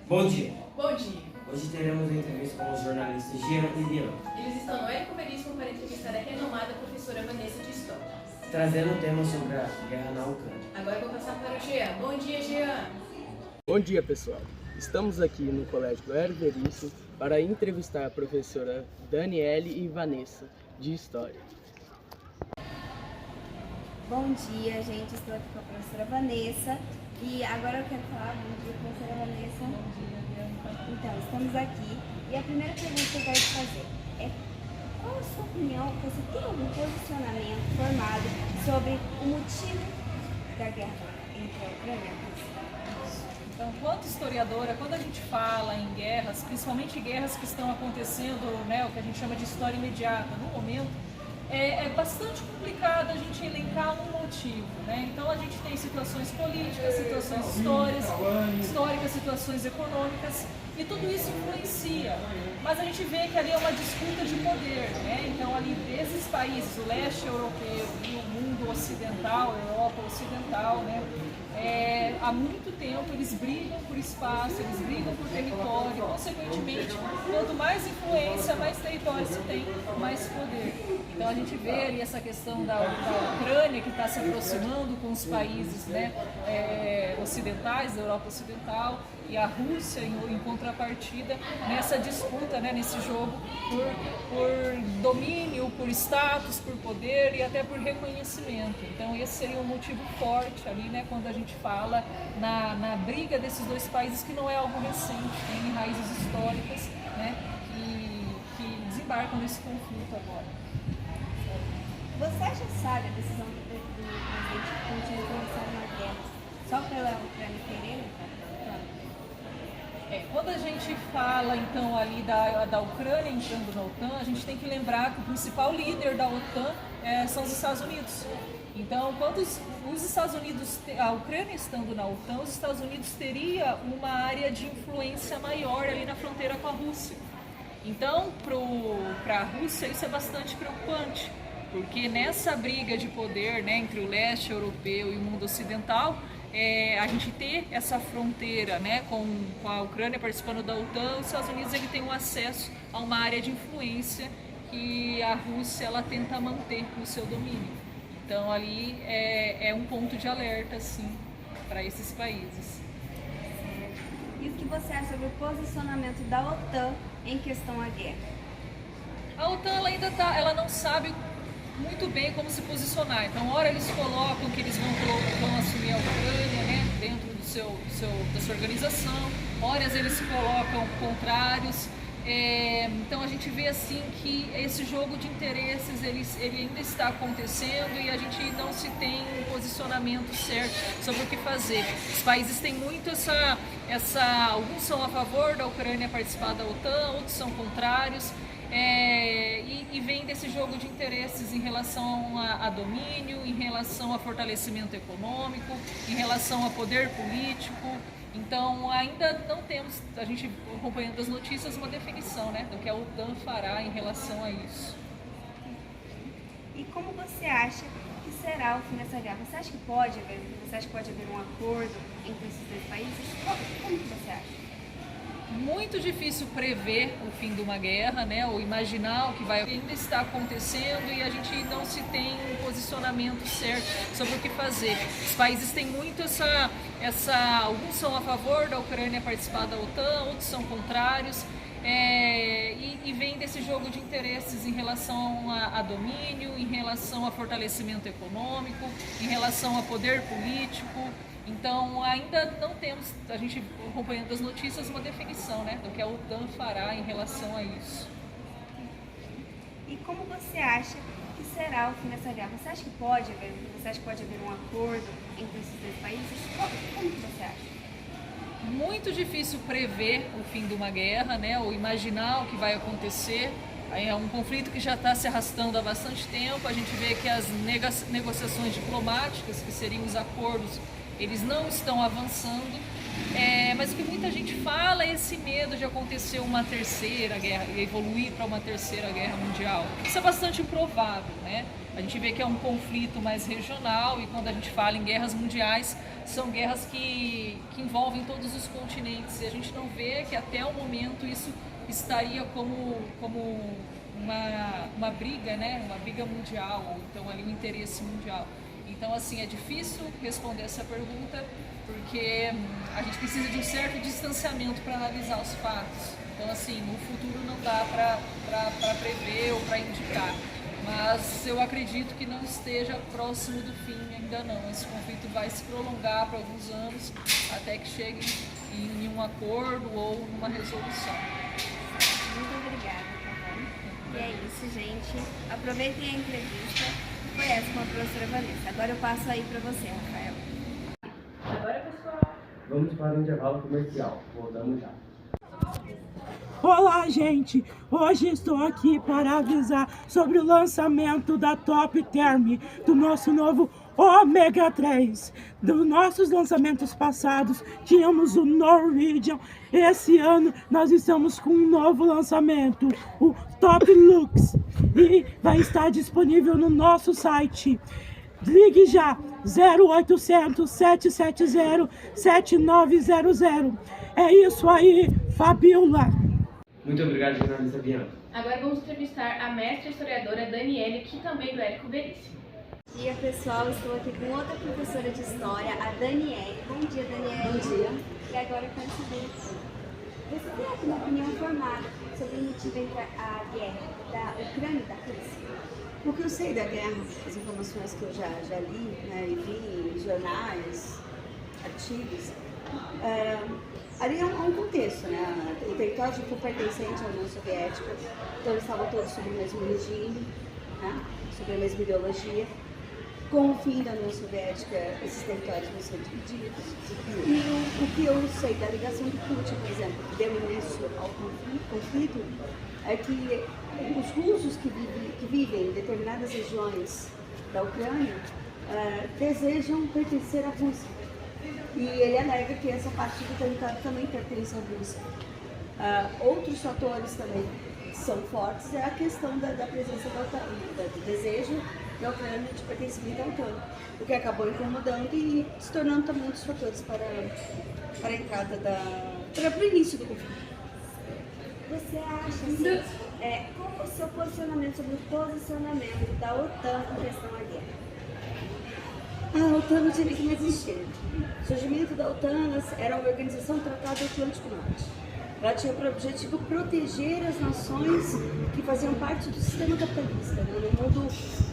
Bom dia. Bom dia. Hoje teremos uma entrevista com os jornalistas Jean e Lian, Eles estão no Ecomerismo para entrevistar a renomada professora Vanessa de História, trazendo um tema sobre a guerra na Ucrânia. Agora eu vou passar para o Jean. Bom dia, Jean. Bom dia, pessoal. Estamos aqui no Colégio Clério Veríssimo para entrevistar a professora Daniele e Vanessa de História. Bom dia, gente. Estou aqui com a professora Vanessa e agora eu quero falar. Bom dia, professora Vanessa. Bom dia, Bianca. Então, estamos aqui e a primeira pergunta que eu quero te fazer é: qual a sua opinião? Você tem algum posicionamento formado sobre o motivo da guerra entre a Ucrânia e a Rússia? Então, quanto historiadora, quando a gente fala em guerras, principalmente guerras que estão acontecendo, né, o que a gente chama de história imediata, no momento, é bastante complicado a gente elencar um motivo, né? Então a gente tem situações políticas, situações históricas, situações econômicas, e tudo isso influencia. Mas a gente vê que ali é uma disputa de poder, né? Então ali esses países, o leste europeu e o mundo ocidental, a Europa ocidental, né? Há muito tempo eles brigam por espaço, eles brigam por território, consequentemente, quanto mais influência, mais território se tem, mais poder. Então a gente vê ali essa questão da Ucrânia que está se aproximando com os países, né, ocidentais, da Europa Ocidental, e a Rússia em contrapartida nessa disputa, né, nesse jogo por domínio, por status, por poder e até por reconhecimento. Então esse seria um motivo forte ali, né, quando a gente fala na briga desses dois países, que não é algo recente, tem raízes históricas, né, que desembarcam nesse conflito agora. Você acha sábia a decisão do presidente Putin de começar uma guerra só pela Ucrânia querer entrar? Quando a gente fala então ali da Ucrânia entrando na OTAN, a gente tem que lembrar que o principal líder da OTAN são os Estados Unidos. Então, quando os Estados Unidos, a Ucrânia estando na OTAN, os Estados Unidos teria uma área de influência maior ali na fronteira com a Rússia. Então, para a Rússia isso é bastante preocupante, porque nessa briga de poder, né, entre o leste europeu e o mundo ocidental, a gente ter essa fronteira, né, com a Ucrânia participando da OTAN, os Estados Unidos ele tem um acesso a uma área de influência que a Rússia ela tenta manter no seu domínio. Então ali é um ponto de alerta, sim, para esses países. E o que você acha sobre o posicionamento da OTAN em questão à guerra? A OTAN ela não sabe muito bem como se posicionar. Então, ora eles colocam que eles vão assumir a Ucrânia, né, dentro da sua organização, ora eles colocam contrários. Então a gente vê assim que esse jogo de interesses ele ainda está acontecendo e a gente não se tem um posicionamento certo sobre o que fazer. Os países têm muito alguns são a favor da Ucrânia participar da OTAN, outros são contrários. E vem desse jogo de interesses em relação a domínio, em relação a fortalecimento econômico, em relação a poder político. Então ainda não temos, a gente acompanhando as notícias, uma definição, né, do que a OTAN fará em relação a isso. E como você acha que será o fim dessa guerra? Você acha que pode haver um acordo entre esses dois países? Como que você acha? Muito difícil prever o fim de uma guerra, né, ou imaginar o que ainda está acontecendo e a gente não se tem um posicionamento certo sobre o que fazer. Os países têm muito alguns são a favor da Ucrânia participar da OTAN, outros são contrários. E vem desse jogo de interesses em relação a domínio, em relação a fortalecimento econômico, em relação a poder político. Então ainda não temos, a gente acompanhando as notícias, uma definição, né, do que a OTAN fará em relação a isso. E como você acha que será o fim dessa guerra? Você acha que pode haver um acordo entre esses dois países? Como que você acha? Muito difícil prever o fim de uma guerra, né, ou imaginar o que vai acontecer. É um conflito que já está se arrastando há bastante tempo. A gente vê que as negociações diplomáticas, que seriam os acordos eles não estão avançando. Mas o que muita gente fala é esse medo de acontecer uma terceira guerra, evoluir para uma terceira guerra mundial. Isso é bastante improvável, né? A gente vê que é um conflito mais regional, e quando a gente fala em guerras mundiais, são guerras que envolvem todos os continentes, e a gente não vê que até o momento isso estaria como uma briga, né? Uma briga mundial, ou então ali um interesse mundial. Então, assim, é difícil responder essa pergunta, porque a gente precisa de um certo distanciamento para analisar os fatos. Então, assim, no futuro não dá para prever ou para indicar. Mas eu acredito que não esteja próximo do fim, ainda não. Esse conflito vai se prolongar por alguns anos, até que chegue em um acordo ou numa resolução. Muito obrigada, tá bom? E é isso, gente. Aproveitem a entrevista. Foi essa com a professora Vanessa. Agora eu passo aí para você, Rafael. Agora, pessoal. Vamos para o intervalo comercial. Voltamos já. Olá, gente! Hoje estou aqui para avisar sobre o lançamento da Top Term, do nosso novo Ômega 3. Dos nossos lançamentos passados, tínhamos o Norwegian. Esse ano, nós estamos com um novo lançamento, o Top Lux. E vai estar disponível no nosso site. Ligue já, 0800 770 7900. É isso aí, Fabiola! Muito obrigado, jornalista Bianca. Agora vamos entrevistar a mestra historiadora Daniele, que também do Érico Veríssimo. Bom dia, pessoal. Estou aqui com outra professora de história, a Daniele. Bom dia, Daniele. Bom dia. E agora eu quero saber, você tem aqui uma opinião formada sobre o motivo entre a guerra da Ucrânia e da Rússia? O que eu sei da guerra, as informações que eu já li, né, e vi em jornais, artigos, ali é um contexto, né? O território foi pertencente à União Soviética, então eles estavam todos sob o mesmo regime, né, sob a mesma ideologia. Com o fim da União Soviética, esses territórios vão ser divididos. E o que eu sei da ligação do Putin, por exemplo, que deu início ao conflito, é que os russos que vivem em determinadas regiões da Ucrânia desejam pertencer à Rússia. E ele alega que essa parte do território também pertence à Rússia. Outros fatores também são fortes é a questão da presença da OTAN, do desejo da Ucrânia de pertencimento à OTAN, o que acabou incomodando e se tornando também um dos fatores para a entrada para o início do conflito. Você acha, assim, qual é o seu posicionamento sobre o posicionamento da OTAN em questão à guerra? A OTAN não tinha que mais existir. O surgimento da OTAN era uma organização do Tratado Atlântico Norte. Ela tinha por objetivo proteger as nações que faziam parte do sistema capitalista, né? No mundo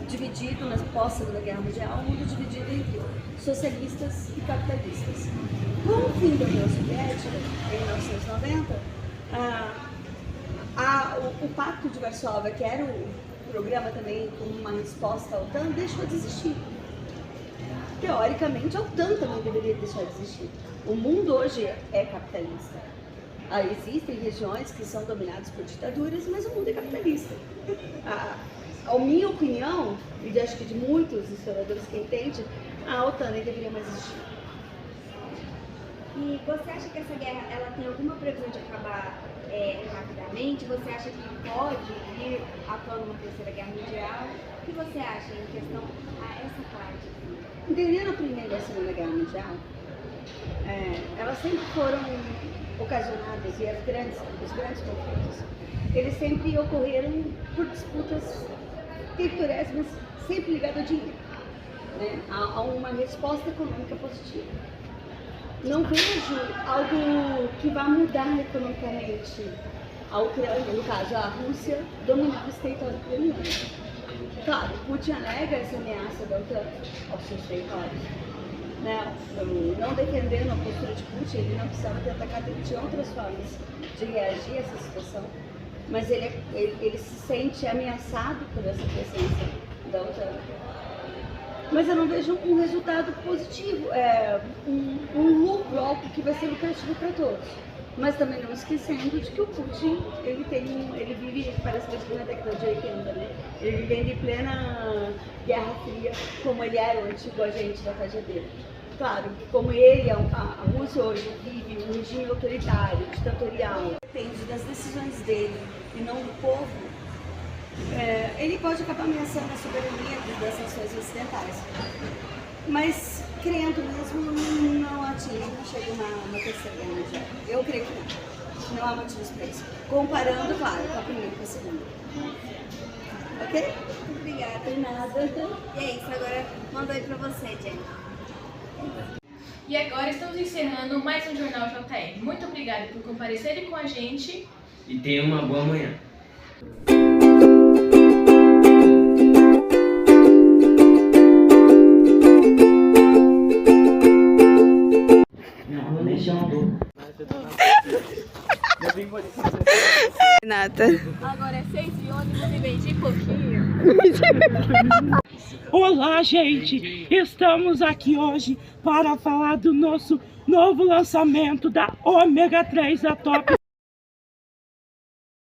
dividido, na pós-Segunda Guerra Mundial, um mundo dividido entre socialistas e capitalistas. Com o fim da União Soviética, em 1990, o Pacto de Varsóvia, que era o programa também como uma resposta à OTAN, deixou de existir. Teoricamente, a OTAN também deveria deixar de existir. O mundo hoje é capitalista. Existem regiões que são dominadas por ditaduras, mas o mundo é capitalista. A minha opinião, e acho que de muitos historiadores que entendem, a OTAN nem deveria mais existir. E você acha que essa guerra ela tem alguma previsão de acabar rapidamente? Você acha que pode vir após uma terceira guerra mundial? O que você acha em questão a essa parte? Entendendo a Primeira e a Segunda Guerra Mundial, elas sempre foram ocasionadas, e os grandes conflitos, eles sempre ocorreram por disputas territoriais, mas sempre ligadas ao dinheiro, né? A uma resposta econômica positiva. Não vejo algo que vá mudar economicamente a Ucrânia, no caso a Rússia, dominar esse território ucraniano. Claro, Putin alega essa ameaça da OTAN aos seus territórios. Não defendendo a postura de Putin, ele não precisava ter atacado de outras formas de reagir a essa situação, mas ele se sente ameaçado por essa presença da OTAN. Mas eu não vejo um resultado positivo, um lucro, algo que vai ser lucrativo para todos. Mas também não esquecendo de que o Putin, ele vive, parece que na década de 80, né? Ele vive em plena Guerra Fria, como ele era o antigo agente da KGB. Claro que como ele, a Rússia hoje vive um regime autoritário, ditatorial, depende das decisões dele e não do povo, ele pode acabar ameaçando a soberania das nações ocidentais. Mas, crendo mesmo, não atinge, não chega na terceira guerra mundial. Eu creio que não. Não há motivos para isso. Comparando, claro, com a primeira e com a segunda. Ok? Obrigada. De nada. E é isso, agora manda aí pra você, Jenny. E agora estamos encerrando mais um Jornal JR. Muito obrigada por comparecerem com a gente. E tenha uma boa manhã. Não, nem chamou. Renata. Agora é 6 e ônibus e vendi pouquinho. Olá, gente! Estamos aqui hoje para falar do nosso novo lançamento da Ômega 3 da Top